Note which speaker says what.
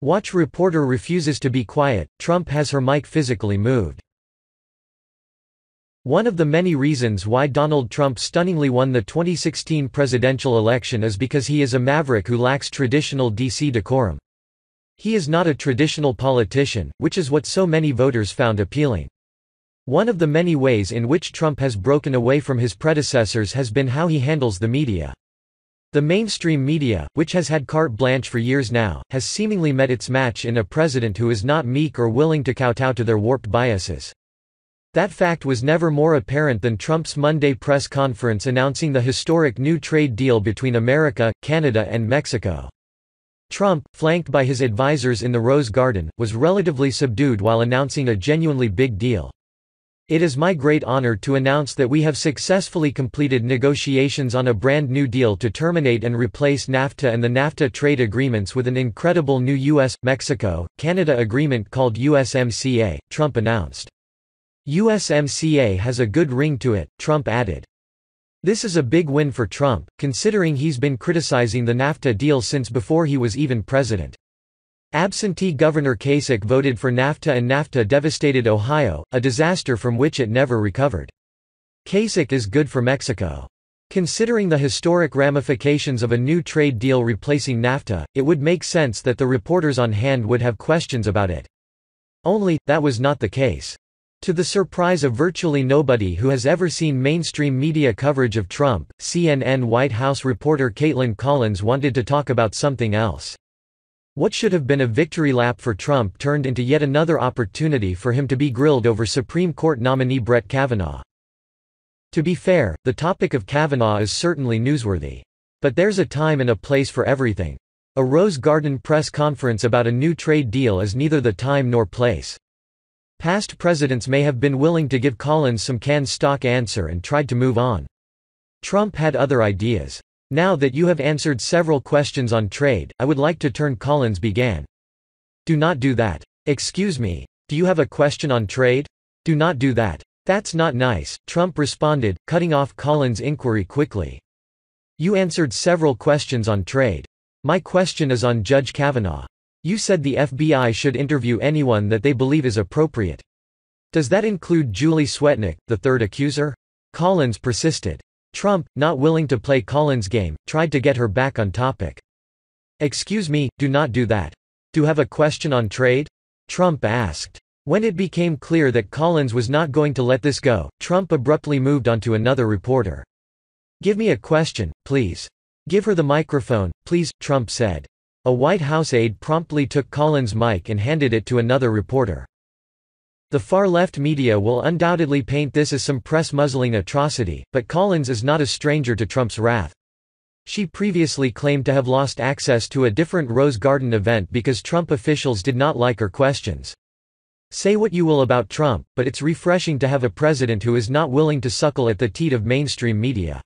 Speaker 1: Watch reporter refuses to be quiet, Trump has her mic physically moved. One of the many reasons why Donald Trump stunningly won the 2016 presidential election is because he is a maverick who lacks traditional DC decorum. He is not a traditional politician, which is what so many voters found appealing. One of the many ways in which Trump has broken away from his predecessors has been how he handles the media. The mainstream media, which has had carte blanche for years now, has seemingly met its match in a president who is not meek or willing to kowtow to their warped biases. That fact was never more apparent than Trump's Monday press conference announcing the historic new trade deal between America, Canada and Mexico. Trump, flanked by his advisors in the Rose Garden, was relatively subdued while announcing a genuinely big deal. It is my great honor to announce that we have successfully completed negotiations on a brand new deal to terminate and replace NAFTA and the NAFTA trade agreements with an incredible new US-Mexico, Canada agreement called USMCA, Trump announced. USMCA has a good ring to it, Trump added. This is a big win for Trump, considering he's been criticizing the NAFTA deal since before he was even president. Absentee Governor Kasich voted for NAFTA and NAFTA devastated Ohio, a disaster from which it never recovered. Kasich is good for Mexico. Considering the historic ramifications of a new trade deal replacing NAFTA, it would make sense that the reporters on hand would have questions about it. Only, that was not the case. To the surprise of virtually nobody who has ever seen mainstream media coverage of Trump, CNN White House reporter Caitlin Collins wanted to talk about something else. What should have been a victory lap for Trump turned into yet another opportunity for him to be grilled over Supreme Court nominee Brett Kavanaugh. To be fair, the topic of Kavanaugh is certainly newsworthy. But there's a time and a place for everything. A Rose Garden press conference about a new trade deal is neither the time nor place. Past presidents may have been willing to give Collins some canned stock answer and tried to move on. Trump had other ideas. Now that you have answered several questions on trade, I would like to turn. Collins began. Do not do that. Excuse me. Do you have a question on trade? Do not do that. That's not nice, Trump responded, cutting off Collins' inquiry quickly. You answered several questions on trade. My question is on Judge Kavanaugh. You said the FBI should interview anyone that they believe is appropriate. Does that include Julie Swetnick, the third accuser? Collins persisted. Trump, not willing to play Collins' game, tried to get her back on topic. Excuse me, do not do that. Do you have a question on trade? Trump asked. When it became clear that Collins was not going to let this go, Trump abruptly moved on to another reporter. Give me a question, please. Give her the microphone, please, Trump said. A White House aide promptly took Collins' mic and handed it to another reporter. The far-left media will undoubtedly paint this as some press-muzzling atrocity, but Collins is not a stranger to Trump's wrath. She previously claimed to have lost access to a different Rose Garden event because Trump officials did not like her questions. Say what you will about Trump, but it's refreshing to have a president who is not willing to suckle at the teat of mainstream media.